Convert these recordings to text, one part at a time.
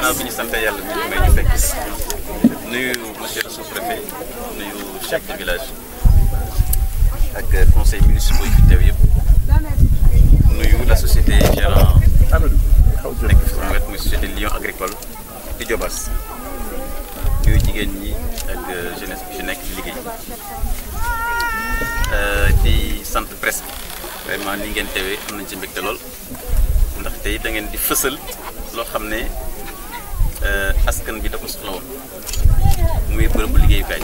ginnaaw bi ñu sant yàlla mi ngi may ñu fekk nuyu monsieur le sous-préfet nuyu chef de village ak conseil municipal yi fi teew yëpp nuyu la société gérant nekk fi sama wet muy société Lion agricole di Diobass nuyu jigéen ñi ak jeunesse bi fi nekk di liggéey di sant presse vraiment ni ngeen teewee am nañ ci mbégte lool ndax tey da ngeen di fësal loo xam ne askan bi da ko soxla woon muy bërëbu liggéeyukaay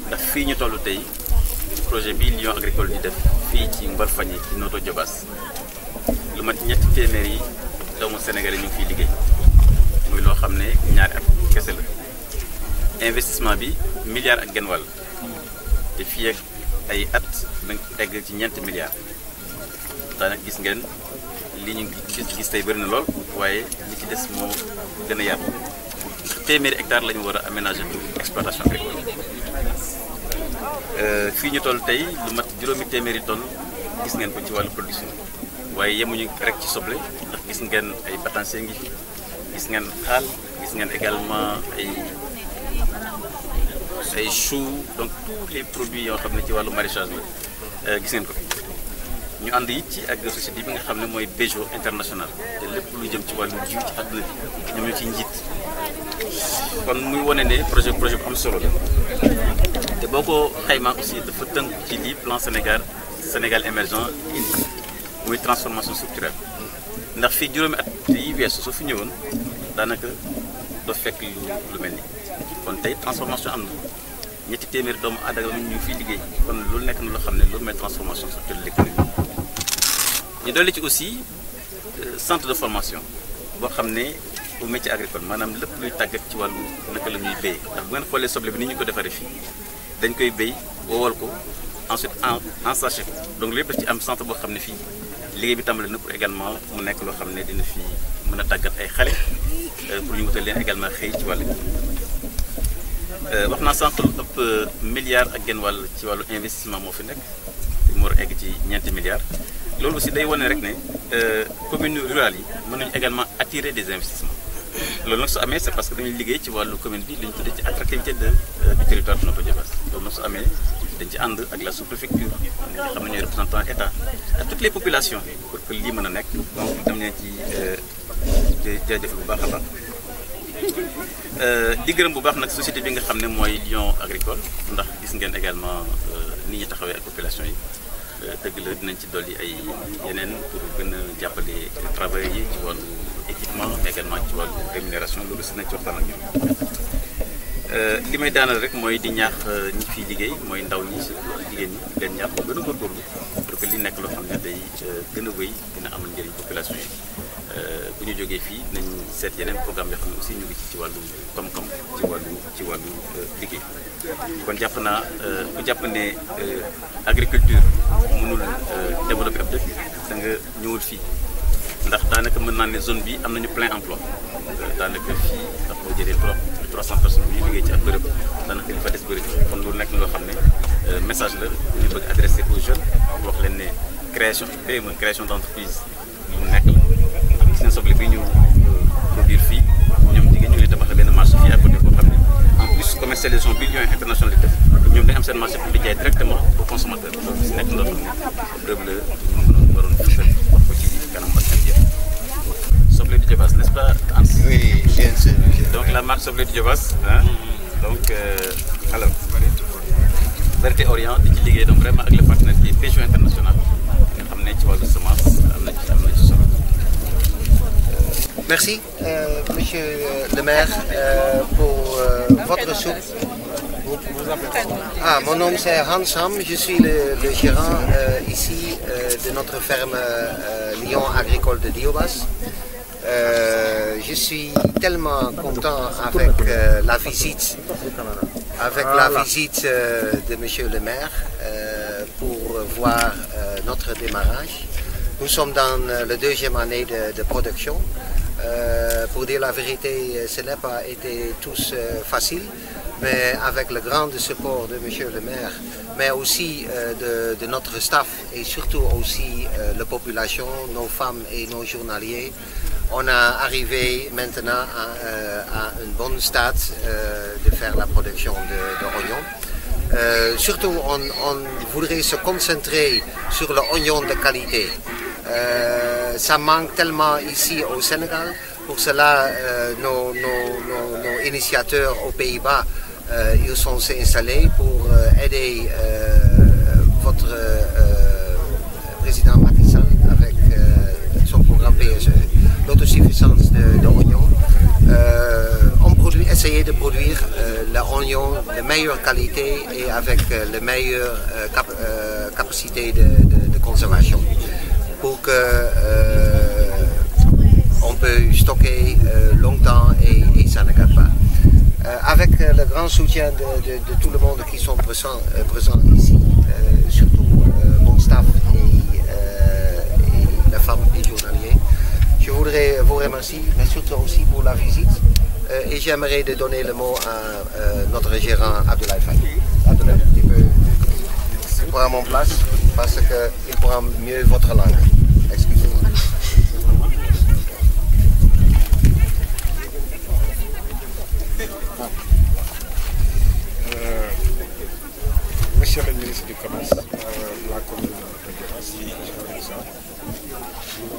ndax fii ñu toll tey projet bi Lion agricole di def fii ci Mbalfagné ci Notto Diobass lu mat ñetti téeméer yi doomu Sénégal yi ñu ngi fiy liggéey muy loo xam ne ñaari at kese la investissement bi milliard ak genn wàll te fii ak ay at dañ egg ci ñeenti milliards daanaka gis ngeen li ñu gis tey bëri na lool waaye li ci des moo gën a yaatu téeméeri hectares la ñu war a aménager pour exploitation agricole fii ñu toll tey lu mat juróomi téeméeri tonnes gis ngeen ko ci wàllu production waaye yemuñu rek ci soble ndax gis ngeen ay batancé ngi fi gis ngeen xaal gis ngeen également ay choux donc tous les produits yoo xam ne ci wàllu maraîchage la gis ngeen ko fi ñu ànd it ci ak société bi nga xam ne mooy Bejo international te lépp lu jëm ci wàllu jiw ci àdduna bi ñoom ñoo ci njiit kon muy wane ne projet bu am solo la te boo ko xaymaa aussi dafa tënk ci lii plan Sénégal émergent indi muy transformation structurelle ndax fii juróomi at yi weesu soo fi ñëwoon daanaka doo fekk lu mel ni kon tey transformation am na ñetti téeméeri doomu aadama ñu ngi fiy liggéey kon loolu nekk na loo xam ne loolu mooy transformation structurelle de l'économie ñu dolli ci aussi centre de formation boo xam ne bu métier agricole maanaam lépp luy tàggat ci wàllu naka la ñuy béy ndax bu ngeen xoolee soble bi ni ñu ko defaree fii dañ koy béy wowal ko ensuite en sachet ko donc lépp daf ci am centre boo xam ne fii liggéey bi tàmbali na pour également mu nekk loo xam ne dina fi mën a tàggat ay xale pour ñu wutal leen également xëy ci wàll bi wax naa sànq lu ëpp milliard ak genn wàll ci wàllu investissement moo fi nekk mu war a egg ci ñeenti milliards loolu aussi day wane rek ne communes rurales yi mën nañu également attirer des investissements loolu nag su amee c'est parce que dañuy liggéey ci wàllu commune bi li ñu tuddee ci attractivité du territoire de Notto Diobass loolu nag su amee dañ ci ànd ak la sous-préfecture nga xam ne ñooy représentant état ak toutes les populations pour que lii mën a nekk donc dam leen ci jaajëf bu baax a baax di gërëm bu baax nag société bi nga xam ne mooy Lion agricole ndax gis ngeen également ni ñu taxawee ak population yi dëgg la dinañ ci dolli ay yeneen pour gën a jàppale travailleurs yi ci wàllu équipement également ci wàllu rémunération loolu si nañ ci waxtaan ak ñoom li may daanal rek mooy di ñaax ñi fiy liggéey mooy ndaw ñi surtout jigéen ñi leen ñaax bu gën a góorgóorlu pour que li nekk loo xam ne day gën a wéy dina amal njëriñ population yi bu ñu jógee fii nañ seet yeneen programme yoo xam ne aussi ñu ngi ci wàllu koom-koom ci wàllu liggéey kon jàpp naa ku jàpp ne agriculture mënul développer ab dëkk da nga ñëwul fii ndax daanaka mën naa ne zone bi am nañu plein emploi daanaka fii ndax boo jëlee 300 personnes bi ñuy liggéey ci ak bërëb daanaka li fa des bëri kon loolu nekk na loo xam ne message la bu ñu bëgg adressé aux jeunes wax leen ne création PME création d'entreprise lu nekk la ndax gis nañ soble bi ñu produire fii ñoom jigéen ñu ngi tabax benn marché fii à côté boo xam ne en plus commercialisation bi Lion international di def ñoom dañ am seen marché pour di jaay directement au consommateur loolu si nekk na loo xam ne preuve la ñu waroon fësal wax ko ci kanam askan bi Soble du Diobass, n'est-ce pas Hans? Oui, bien sûr. Donc la marque Soble du Diobass, hein? Donc alors Vérité Orient di ci liggéey donc vraiment ak le partenaire qui est Bejo international nga xam ne ci wàllu semence am na ci solo. Merci, monsieur le maire, pour votre soupe. Ah, mon nom c'est Hans Ham, je suis le gérant ici de notre ferme Lion agricole de Diobass. Je suis tellement content avec la visite de monsieur le maire pour voir notre démarrage. Nous sommes dans la deuxième année de production. Pour dire la vérité, ce n'a pas été tous facile, mais avec le grand support de monsieur le maire, mais aussi de notre staff et surtout aussi la population, nos femmes et nos journaliers, on a arrivé maintenant à un bon stade de faire la production d'oignons. Surtout, on voudrait se concentrer sur l'oignon de qualité. Ça manque tellement ici au Sénégal. Pour cela, nos initiateurs aux Pays-Bas, ils sont installés pour aider votre président Macky Sall avec son programme PSE, l'autosuffisance de l'oignon. On essayer de produire l'oignon de meilleure qualité et avec la meilleure capacité de conservation pour que on peut stocker longtemps et ça ne gâte pas. Avec le grand soutien de tout le monde qui sont présents ici, surtout mon staff et la femme et journalier, je voudrais vous remercier, mais surtout aussi pour la visite. Et j'aimerais donner le mot à notre gérant Abdoulaye Faye. Abdoulaye, tu peux prendre mon place parce qu'il pourra mieux votre langue. Excusez-moi. Monsieur le ministre du Commerce, la commune de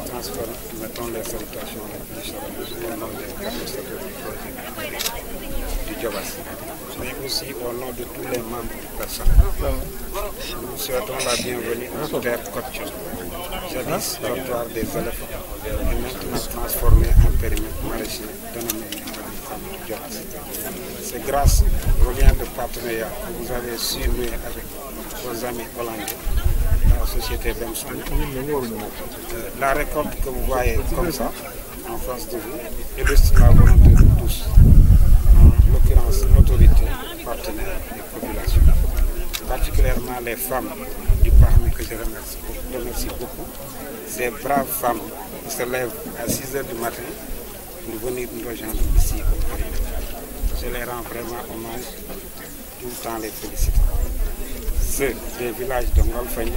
Diobass, nous mettons les salutations les plus chaleureuses au nom des administrateurs du projet du Diobass, mais aussi au nom de tous les membres du personnel. Nous souhaitons la bienvenue à terre côtière, jadis territoire des éléphants, et maintenant transformé en périmètre maraîcher dénommé Diobass. C'est grâce au lien de partenariat que vous avez su nouer avec vos amis hollandais, la société Bemson. La récolte que vous voyez comme ça, en face de vous, illustre la volonté de tous, en l'occurrence l'autorité, partenaires et population. Particulièrement les femmes du Parmi que je remercie beaucoup. Ces braves femmes qui se lèvent à 6 h du matin pour venir nous rejoindre ici au périmètre. Je les rends vraiment hommage tout le temps les féliciter. Ceux des villages de Ngolfegne,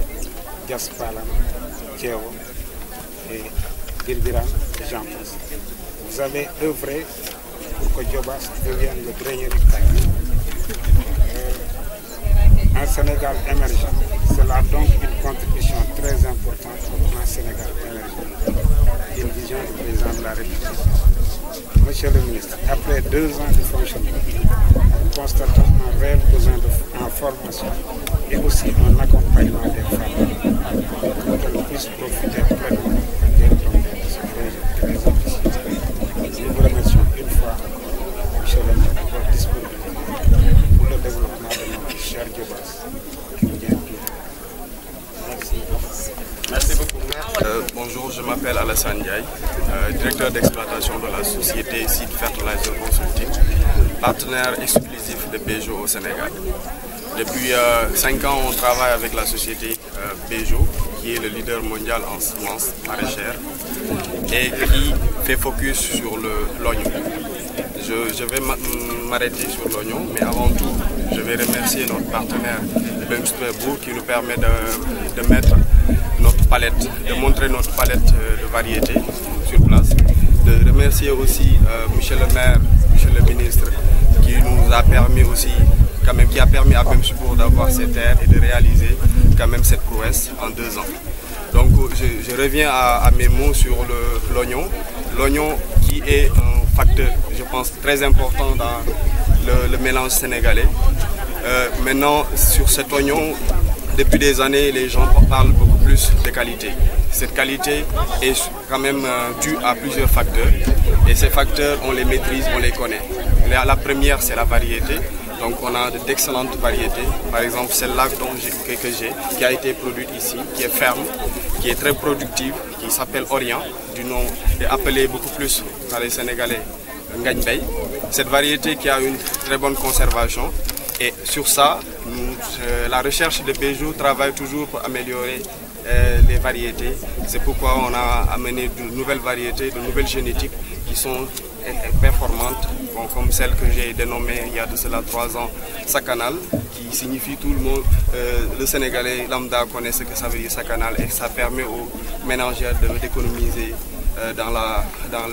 Diaspalam, Tchewo et Bilbiran et Jean Passe. Vous avez œuvré pour que Diobass devienne le grenier du Caire. Un Sénégal émergent, cela donc une contribution très importante au plan Sénégal émergent, une vision du président de la République. Monsieur le ministre, après 2 ans de fonctionnement, nous constatons un réel besoin en formation et aussi en accompagnement des femmes pour qu'elles puissent profiter pleinement des retombées de ce projet très ambitieux. Nous vous remercions une fois, monsieur le ministre, pour votre disponibilité pour le développement de notre cher Diobass qui nous vient tout. Merci. Merci beaucoup. Bonjour, je m'appelle Alassane Ndiaye, directeur d'exploitation de la société Seed Fertilizer Consulting, partenaire exclusif de Bejo au Sénégal. Depuis 5 ans, on travaille avec la société Bejo, qui est le leader mondial en semences maraîchères et qui fait focus sur l'oignon. Je vais m'arrêter sur l'oignon, mais avant tout, je vais remercier notre partenaire Bemstrebo qui nous permet de mettre notre palette, de montrer notre palette de variétés sur place. De remercier aussi monsieur le maire, monsieur le ministre, qui nous a permis aussi, quand même, qui a permis à Bemstrebo d'avoir ces terres et de réaliser quand même cette prouesse en 2 ans. Donc je reviens à mes mots sur l'oignon. L'oignon qui est un facteur, je pense, très important dans le mélange sénégalais. Maintenant, sur cet oignon, depuis des années, les gens parlent beaucoup plus de qualité. Cette qualité est quand même due à plusieurs facteurs. Et ces facteurs, on les maîtrise, on les connaît. La première, c'est la variété. Donc on a d'excellentes variétés. Par exemple, celle-là que j'ai, qui a été produite ici, qui est ferme, qui est très productive, qui s'appelle Orient, du nom est appelé beaucoup plus par les Sénégalais Ngagnbey. Cette variété qui a une très bonne conservation. Et sur ça, la recherche de Bejo travaille toujours pour améliorer les variétés. C'est pourquoi on a amené de nouvelles variétés, de nouvelles génétiques qui sont performantes, bon, comme celle que j'ai dénommée il y a de cela 3 ans, Sakanal, qui signifie tout le monde, le Sénégalais lambda connaît ce que ça veut dire Sakanal, et ça permet aux ménagères d'économiser dans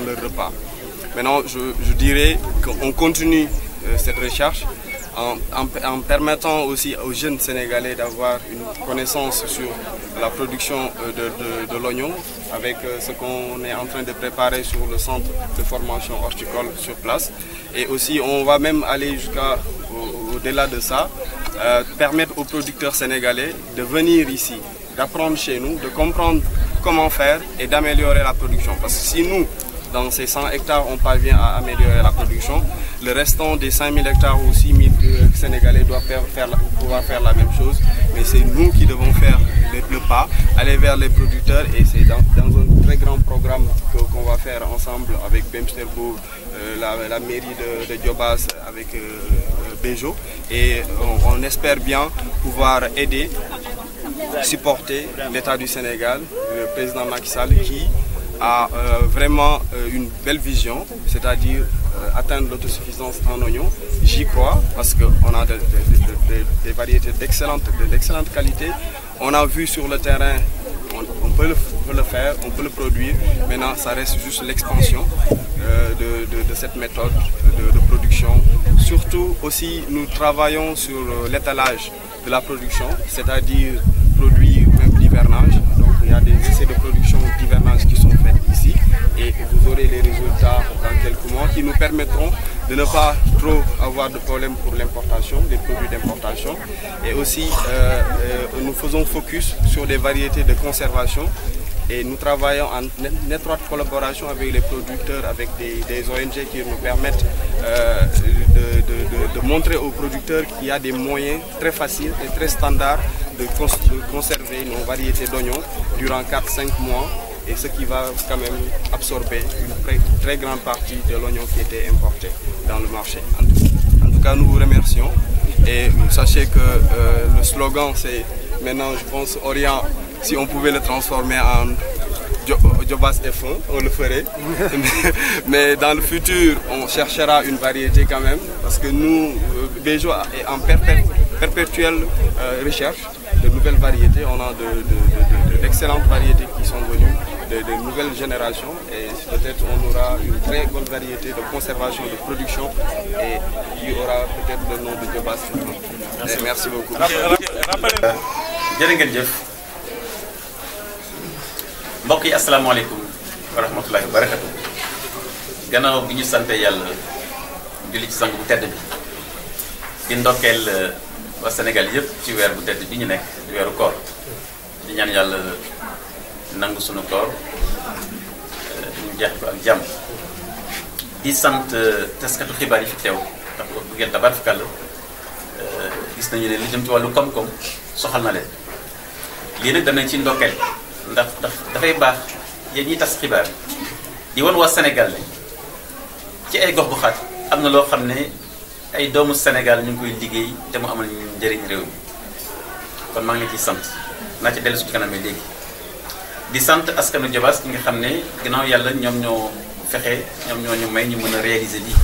le repas. Maintenant, je dirais qu'on continue cette recherche en permettant aussi aux jeunes Sénégalais d'avoir une connaissance sur la production de l'oignon avec ce qu'on est en train de préparer sur le centre de formation horticole sur place. Et aussi, on va même aller au-delà de ça, permettre aux producteurs sénégalais de venir ici, d'apprendre chez nous, de comprendre comment faire et d'améliorer la production. Parce que si nous, dans ces 100 hectares, on parvient à améliorer la production, le restant des 5000 hectares ou 6000 Sénégalais doivent pouvoir faire la même chose. Mais c'est nous qui devons faire le pas, aller vers les producteurs, et c'est dans un très grand programme qu'on va faire ensemble avec Bemsterbo, la mairie de Djobas, avec Bejo, et on espère bien pouvoir aider, supporter l'État du Sénégal, le président Macky Sall, qui a vraiment une belle vision, c'est-à-dire atteindre l'autosuffisance en oignons. J'y crois parce qu'on a des variétés d'excellente qualité. On a vu sur le terrain, on peut le faire, on peut le produire. Maintenant, ça reste juste l'expansion de cette méthode de production. Surtout aussi, nous travaillons sur l'étalage de la production, c'est-à-dire produire même l'hivernage. Donc, il y a des essais de production d'hivernage qui sont faits ici, et vous aurez les résultats dans quelques mois qui nous permettront de ne pas trop avoir de problèmes pour l'importation, les produits d'importation. Et aussi, nous faisons focus sur des variétés de conservation, et nous travaillons en étroite collaboration avec les producteurs, avec des ONG qui nous permettent de montrer aux producteurs qu'il y a des moyens très faciles et très standards de conserver nos variétés d'oignons durant 4-5 mois, et ce qui va quand même absorber une très grande partie de l'oignon qui était importé dans le marché. En tout cas, nous vous remercions, et sachez que le slogan, c'est maintenant, je pense, Orient, si on pouvait le transformer en Djobas F1, on le ferait. Mais dans le futur, on cherchera une variété quand même, parce que nous, Bejo est en perpétuelle recherche de nouvelles variétés. On a d'excellentes variétés qui sont venues, de nouvelles générations, et peut-être on aura une très bonne variété de conservation, de production, et il y aura peut-être le nom de Djobas F1. Merci beaucoup. mbokk yi asalaamaaleykum wa rahmatullahi wa barakatu. Gannaaw bi ñu sante yàlla julli ci sang bu tedd bi, di ndokkeel waa Sénégal yëpp ci weer bu tedd bi ñu nekk di weeru koor, di ñaan yàlla nangu sunu koor ñu jeex ko ak jàmm. Di sant taskatu xibaar yi fi teew, ndax bu ngeen tabarkàlla gis nañu ne li jëm ci wàllu koom-koom soxal na leen. Lii nag danañ ci ndokkeel ndax dafay baax yéen ñiy tas xibaar di wan waa Sénégal ne ci ay gox bu xaat am na loo xam ne ay doomu Sénégal ñu ngi koy liggéey te mu amal njëriñ réew mi. kon maa ngi ciy sant naa ci dellu su ci kanam léegi. di sant askanu Djobas ñi nga xam ne ginnaaw yàlla ñoom ñoo fexe, ñoom ñoo ñu may ñu mën a réaliser lii.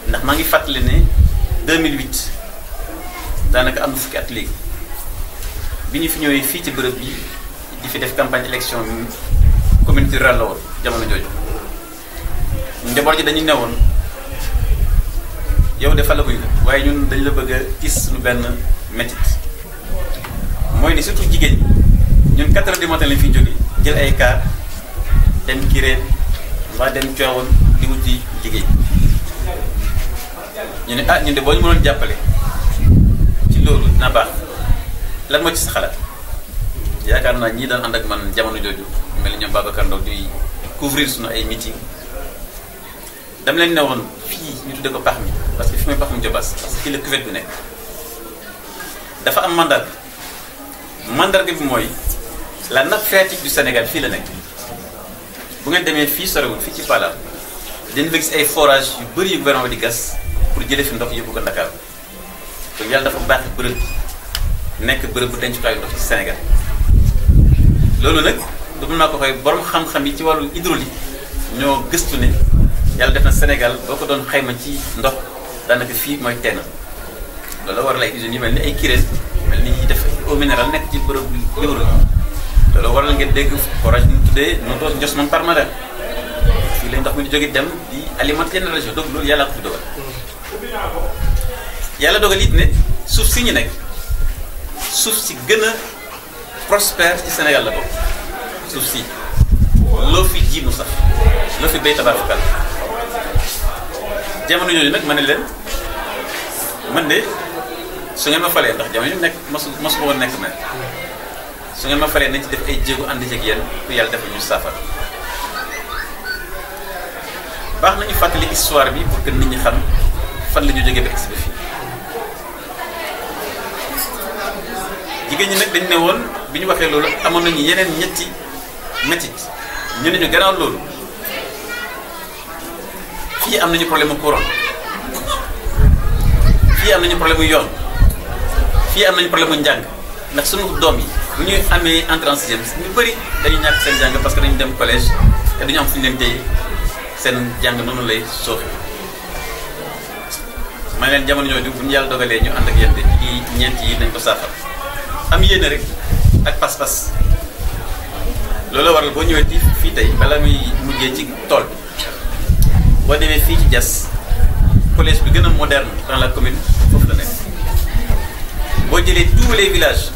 ndax maa ngi fàttali ne 2008 daanaka am na fukki at léegi bi ñu fi ñëwee fii ci bërëb bi di fi def campagne élection communauté rurale la woon jamono jooju. njaboot ji dañu newoon yow de falaguñ la waaye ñun dañ la bëgg a gis lu benn métit, mooy ni surtout jigéen ñi ñun 4 heures du matin lañ fiy jóge jël ay car dem Kirène mbaa dem Tivaouane di wuti liggéey. ñu ne ñun de boo ñu mënoon jàppale ci loolu dina baax. lan moo ci sa xalaat? yaakaar naa ñii daan ànd ak man jamono jooju mel ni ñoom Babacar Ndaw di couvrir suñu ay meeting dama leen ne woon fii ñu tuddee ko pax mi parce que fi may pax mu Djobas parce que fii la cuvette bi nekk dafa am mandarga bi mooy la nappe phréatique du Sénégal fii la nekk. bu ngeen demee fii sorewul fii ci Pala dañu fa gis ay forage yu bëri yu gouvernement di gas pour jëlee fi ndox yóbbu ko Dakar kon yàlla dafa baax bërëb nekk bërëb bu dencukaayu ndox ci Sénégal. loolu nag dugg naa ko xëy borom xam-xam yi ci wàllu hydraulique ñoo gëstu ne yàlla def na Sénégal boo ko doon xayma ci ndox daanaka fii mooy teen. loolu la waral ay usines yu mel ni ay Kirène mel ni ñuy def eau minérale nekk ci bërëb bu hydraulique loolu waral ngeen dégg forage bi ñu tuddee Notto Ndiosmone Palmarin fii lañ ndox mi di jóge dem di alimenter yenn région donc loolu yàlla ko fi dogal yàlla dogal it ne suuf si ñu nekk suuf si gën a prospère ci Sénégal la bokk suuf si loo fi ji mu sax loo fi béy tabaar fakal jamono yooyu nag ma ne leen man de su ngeen ma falee ndax jamono yu nekk mosu ma woon nekk maire su ngeen ma falee nañ ci def ay jéego ànd ci ak yéen pour yàlla defal ñu saafara baax nañu fàttali histoire bi pour que nit ñi xam fan la ñu jógee ba egsi ba fii jigéen ñi nag dañ ne woon bi ñu waxee loolu amoon nañu yeneen ñetti métit ñu ne ñu gannaaw loolu fii am nañu problème mu courant fii am nañu problème mu yoon fii am nañu problème mu njàng ndax sunu doom yi bu ñuy amee entrée en sixième ñu bëri dañuy ñàkk seen jàng parce que dañu dem collège te duñu am fu ñu leen téye seen jàng noonu lay sooxe ma ne leen jamono ñooñu bu ñu yàlla dogalee ñu ànd ak yéen de ci ñeent yi nañ ko saafara am yéene rek ak pas-pas loolu waral boo ñëwee fii tey bala muy mujjee ci tool bi boo demee fii ci Diass collège bi gën a moderne dans la commune foofu la nekk boo jëlee tous les villages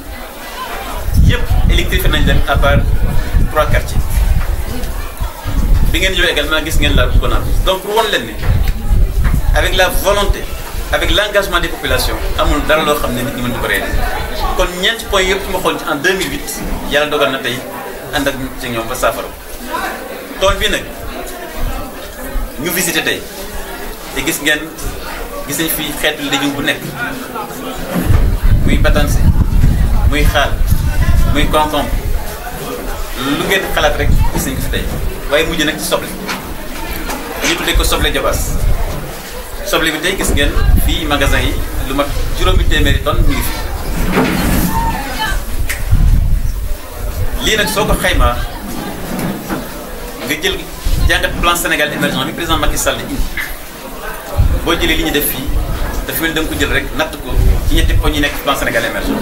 yëpp électrifié nañ leen à part 3 quartiers bi ngeen ñëwee également gis ngeen la Gonaas donc pour won leen ne avec la volonté avec l'engagement des populations amul dara loo xam ne nit ñi mën di ko réaliser kon ñeenti points yëpp su ma xool ci en 2008 yàlla dogal na tey ànd ak ci ñoom ba saafara tool bi nag ñu visité tey te gis ngeen gis nañ fi xeetu légume bu nekk muy batanse muy xaal muy concombre lu ngeen xalaat rek gis nañ ko fi tey waaye mujj nag ci soble ñu tuddee ko soble Jobaas soble bi tey gis ngeen fii magasin yi lu mat juróomi téeméeri tonnes mi ngi fi lii nag soo ko xaymaa nga jël jàngat plan Sénégal émergent bi président Macky Sall indi boo jëlee li ñu def fii dafa mel da nga ko jël rek natt ko ci ñetti poñ yi nekk plan Sénégal émergent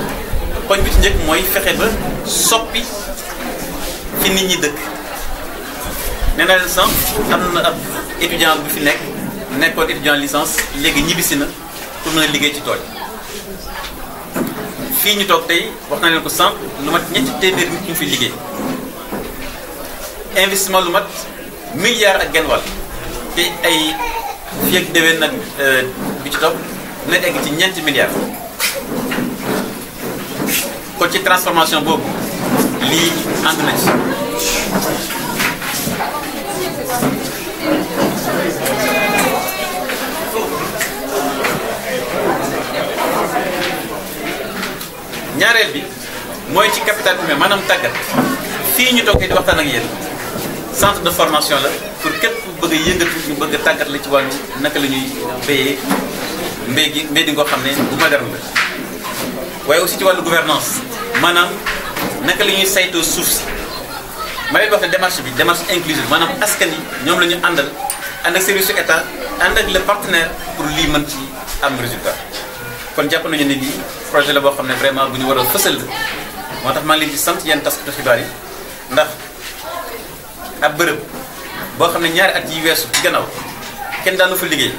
poñ bi ci njëkk mooy fexe ba soppi fi nit ñi dëkk nee naa leen sànq am na ab étudiant bu fi nekkoon étudiant licence léegi ñibbisi na pour mën a liggéey ci tool fii ñu toog tey wax na leen ko sànq lu mat ñetti téeméer nit ñu fi liggéey investissement lu mat milliard ak genn wàll te ay fii ak déwén nag bi ci topp dina egg ci ñeenti milliards kon ci transformation boobu lii ànd na ci ñaareel bi mooy ci capital humain maanaam tàggat fii ñu toog di waxtaan ak yéen centre de formation la pour képp ku bëgg a yëngatu ñu bëgg a tàggat la ci wàllu naka la ñuy béyee mbéy di ngoo xam ne bu moderne la waaye aussi ci wàllu gouvernance maanaam naka la ñuy saytoo suuf si ma leen wax ne démarche bi démarche inclusive maanaam askan yi ñoom la ñu àndal ànd ak service su état ànd ak le partenaire pour lii mën ci am résultat kon jàpp nañu ne lii projet la boo xam ne vraiment bu ñu war a fësal la moo tax maa ngi leen di sant yéen taskatu xibaar yi ndax ab bërëb boo xam ne ñaari at yi weesu ci gannaaw kenn daanu fa liggéey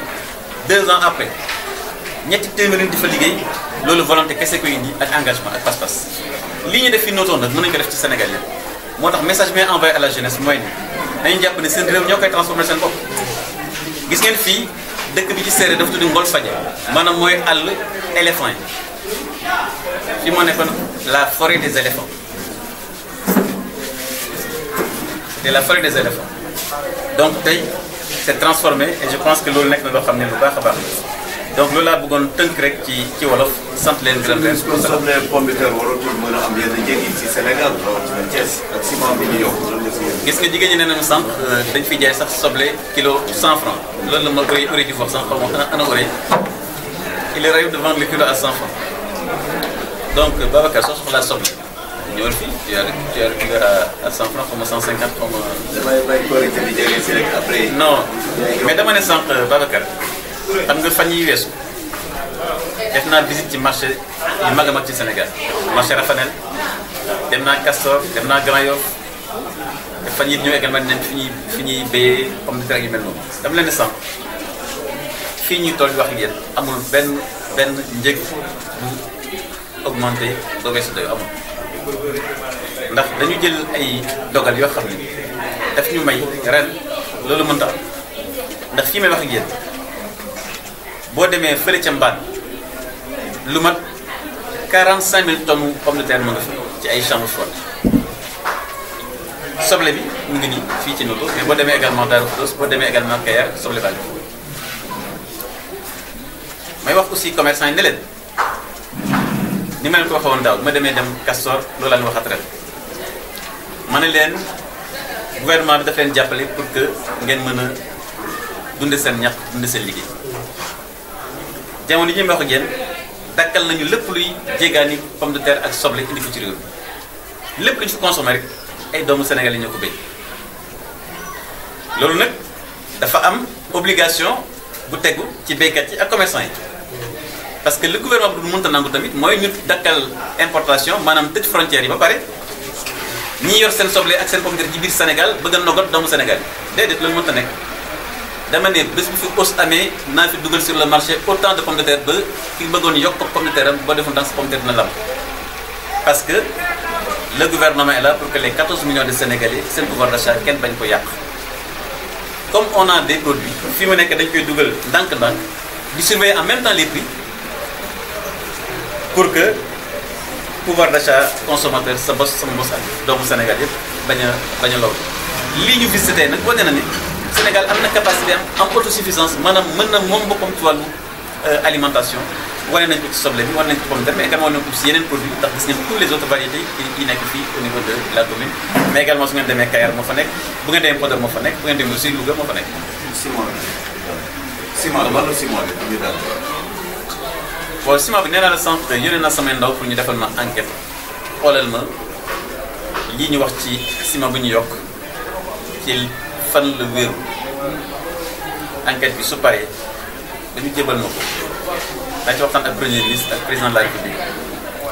2 ans après ñetti téeméeri di fa liggéey loolu volonté kese ko indi ak engagement ak pas-pas lii ñu def fi Notto nag mën nañu ko def ci Sénégal yi moo tax message bi envoyé à la jeunesse mooy ni nañu jàpp ne seen réew ñoo koy transformé seen bopp gis ngeen fii dëkk bi ci séeréer dafa tudd Ngol Faje maanaam mooy àll éléphant yi fi moo nekkoon la forêt des éléphants c'était la forêt des éléphants donc tey c'est transformé et je pense que loolu nekk na loo xam ne lu baax a baax donc loolu laa bëggoon tënk rek ci wolof sant leen gërëm leen. soble pomme de terre waratul mën a am yenn njëg yi ci Sénégal rawatina Thiès ak ciment bi ñu yokk loolu la si gis nga jigéen ñi nee nañu sànq dañ fi jaay sax soble kilo 100 francs loolu la ma Ourey di wax sànq xaw ma ana Ourey il est rêve de vendre le kilo à 100 francs donc Babacar soo soxlaa soble ñëwal fii tu as le kilo à 100 francs xaw ma 150 xaw ma. damay bay korité bi jege si rek après. non mais dama ne sànq Babacar xam nga fan yi weesu def naa visite ci marché yu mag a mag ci Sénégal marché Rafanel dem naa Castor dem naa Grand Yoff te fan yii ñëw également nañ fi ñuy béyee pomme de terre yu mel noonu dama leen di sant fii ñuy toll di wax ak yéen amul benn njëg bu augmenté ba weesu doy amul ndax dañu jël ay dogal yoo xam ne daf ñu may ren loolu mënta am ndax fii may wax ak yéen boo demee fële ca Mbane lu mat 45 000 tonnes pomme de terre mu nga fi ci ay chambre froide soble bi mu ngi nii fii ci Noto mais boo demee également Darou Khoudoss boo demee également Kayar soble baa ngi may wax aussi commerçant yi ne leen ni ma leen ko waxoon daaw ma demee dem Castor loolu laa leen waxaat ren ma ne leen gouvernement bi daf leen jàppale pour que ngeen mën a dunde seen ñax dunde seen liggéey jamono yi ñu wax ak yéen dakkal nañu lépp luy jéegaani pomme de terre ak soble indi fi ci réew mi lépp lu ñu fi consommé rek ay doomu Sénégal yi ñoo ko béy loolu nag dafa am obligation bu tegu ci béykat yi ak commerçant yi parce que le gouvernement bu mënta nangu tamit mooy ñu dakkal importation maanaam tëj frontières yi ba pare ñi yor seen soble ak seen pomme de terre ci biir Sénégal bëgg a nogot doomu Sénégal yi déedéet loolu mënta nekk dama ne bés bu fi hausse amee naa fi dugal sur le marché autant de pommes de terre ba ki bëggoon yokk pomme de terre am boo defoon dans sa pomme de terre dina lam parce que le gouvernement est là pour que les 14 millions de Sénégalais seen pouvoir d'achat kenn bañ ko yàq comme on a des produits fi mu nekk dañ koy dugal ndànk-ndànk di surveiller en même temps les prix pour que pouvoir d'achat consommateur sa bos sama bos ak doomu Sénégal yëpp bañ a lool lii ñu visité nag wane na ni Sénégal am na capacité am autosuffisance maanaam mën na moom boppam ci wàllu alimentation wane nañ ko ci soble bi wane nañ ko pomme de terre mais également wane nañ ko ci yeneen produits ndax gis ngeen tous les autres variétés yi nekk fii au niveau de la commune mais également su ngeen demee Kayar moo fa nekk bu ngeen demee Podor moo fa nekk bu ngeen demee aussi Louga moo fa nekk. ciment wàllu ciment bi ñu daal. bon ciment bi nee naa la sànq yónnee naa samay ndaw pour ñu defal ma enquête xoolal ma lii ñu wax ci ciment bu ñu yokk ci fan la wéeru enquête bi su paree dañu jébal ma ko daa ci waxtaan ak premier ministre ak président de la République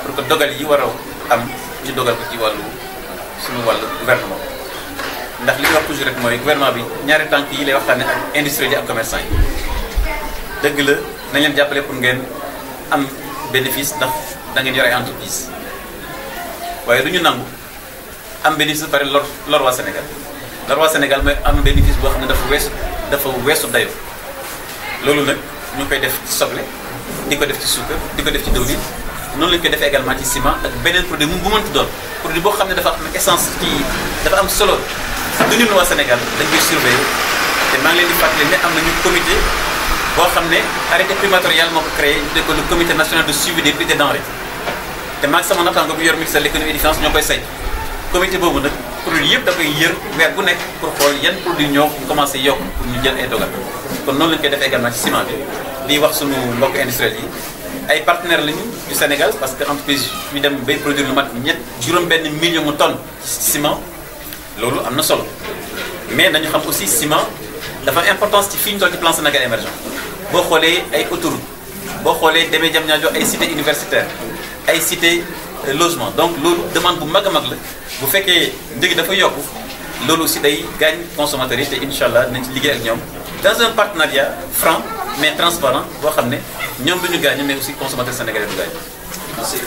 pour que dogal yi war a am ñu dogal ko ci wàllu suñu wàllu gouvernement ndax li ñu wax toujours rek mooy gouvernement bi ñaari tànk yi lay waxtaanee ak industrie yi ak commerçant yi dëgg la nañ leen jàppale pour ngeen am bénéfice ndax da ngeen yor ay entreprise waaye du ñu nangu am bénéfice ba pare lor waa Sénégal lor waa Sénégal mooy am bénéfice boo xam ne dafa weesu dayo loolu nag ñu koy def ci soble di ko def ci suukar di ko def ci diwlin noonu lañu koy defee également ci ciment ak beneen produit bu mënti doon produit boo xam ne dafa am essence ci dafa am solo du ñun waa Sénégal dañ koy surveiller te maa ngi leen di fàttali ne am nañu comité boo xam ne arrêté primatorial moo ko créé ñu tuddee ko le comité national de suivi des prix des denrées te maag sama nattaango bi yor ministère de l'économie et des finances ñoo koy saytu comité boobu nag produit yëpp da koy yër weer bu nekk pour xool yan produit ñoo commencé yokk pour ñu jël ay dogal kon noonu lañu koy defee également ci ciment bi di wax sunu mbokk industriels yi ay partenaires lañu du Sénégal parce que entreprise ñu dem bay produire lu mat juróom-benn million de tonnes ci ciment loolu am na solo mais nañu xam aussi ciment dafa am importance ci fii ñu toll ci plan Sénégal émergent boo xoolee ay autoroute boo xoolee demee Diamniadio ay cité universitaire ay cité logement donc loolu demande bu mag a mag la bu fekkee njëg dafa yokku loolu aussi day gaañ consommateurs yi te incha allah nañ ci liggéey ak ñoom dans un partenariat franc mais transparent boo xam ne ñoom du ñu gaañu mais aussi consommateur sénégalais du gaañu. merci.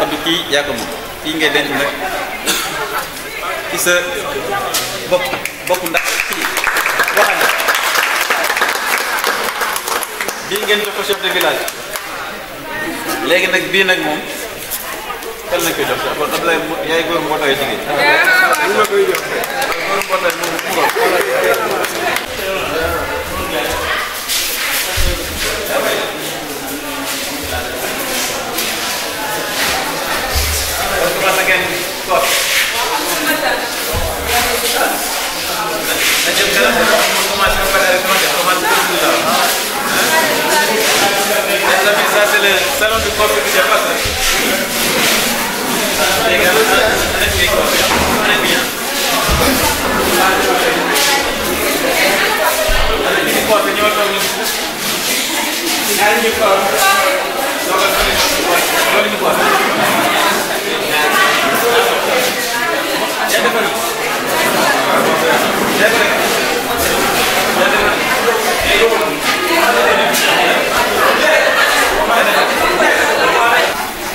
Abdou kii yaa ko moom kii ngay denc nag ci sa bopp ndax kii waxal na bii ngeen jox ko chef de village léegi nag bii nag moom kan lañ koy jox kon Abdoulaye yaay góor mbootaayu jigéen ñu la koy jox góor mbootaay moom ça c'est le salon du corps qui dépasse. Les gars, on est bien.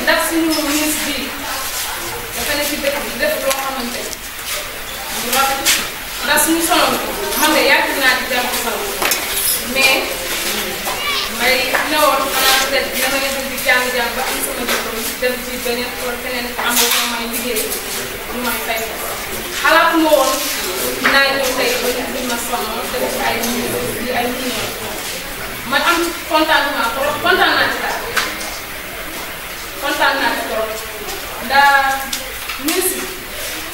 ndax suñu ministre bi dafa ne ci dëkk bi def loo xamante ni rafet ndax suñu sonal man de yàgg naa di jàpp sonal mais may newoon xanaa peut-être dina ma nekk di jàng ba am sama diplôme dem ci beneen wala feneen am nga ko may liggéey lu may fay xalaatuma woon naa ñëw tey ba ñu ma sonal def ci ay millions man am ci contentement trop kontaan naa ci daal kontaan naa ci trop ndax ministre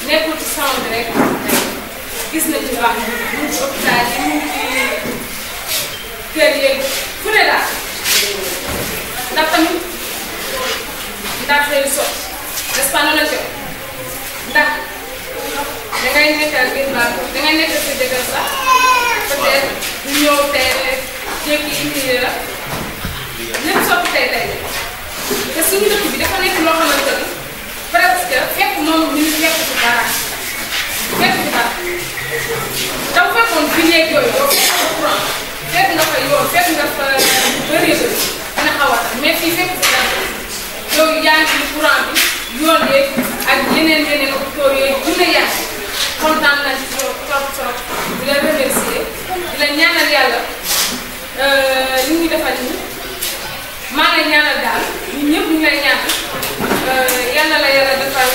nekkul ci sama bi rek gis nañu bu baax ñu ngi ci hôpital yi ñu ngi ci kër yeeg fu ne daal ndax tamit ndax xëy sot n'est-ce pas noonu la ko ndax dangay nekkal biir baax dangay nekkal sa jëkkër sax peut-être du ñëw tey rek jékki indi la lépp soppi tey te suñu dëkk bi dafa nekk loo xamante ni presque fekk moom ñu ngi fekk ci dara dafa fekkoon bi léegi yooyu doo fekk courant fekk nga fa yoon fekk nga fa bëri dina xaw a tax mais fii fekk ci dara yooyu yaa ngi ci courant bi yoon yeeg ak yeneen hôpitaux yooyu dina yàgg kontaan nañ ci trop di la remercier di la ñaanal yàlla li ñu defal nii maa ngi lay ñaanal daal ñun ñëpp ñu ngi lay ñaanal yàlla la yàlla defal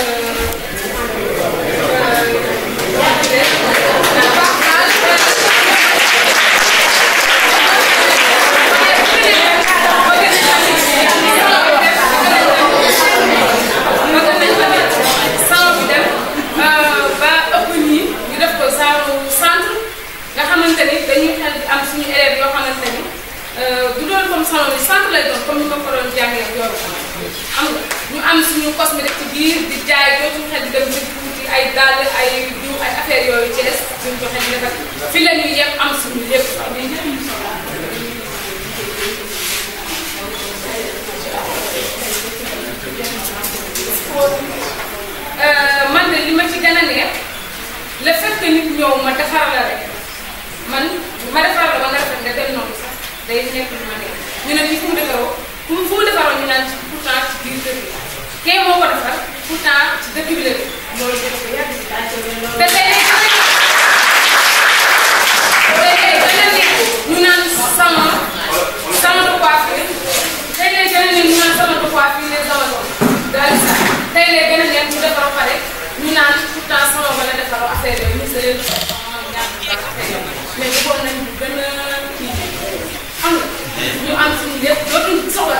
am suñu élèves yoo xamante ni du doon comme salon bi centre lay doon comme ni ma ko doon jàngee ak yow xam nga ñu am suñu cosmétique ci biir di jaay dootuñu xel di dem di tuuti ay dàll ay diw ay affaire yooyu ci des duñ ko xel di defar fi la ñuy yëpp am suñu lépp man de li ma ci gën a neex le fait que nit ñëw ma defar la rek man ma defar la ba nga rafet nga dem noonu sax day nekk lu ma neex ñu ne fii fu mu defaroo fu mu defaroo ñu naan pourtant ci biir dëkk bi kee moo ko defar pourtant ci dëkk bi la loolu def ko yàgg te tey ñu naan salon de coiffure tey lay gën a neex ñu naan salon de coiffure les amateurs daal di sax tey lay gën a neex ñu defar pare ñu naan pourtant salon ba la defaroo affaire yooyu ñu se leen mais ñu xool nañu gën a kii xam nga ñu am suñu lépp dootuñu soxla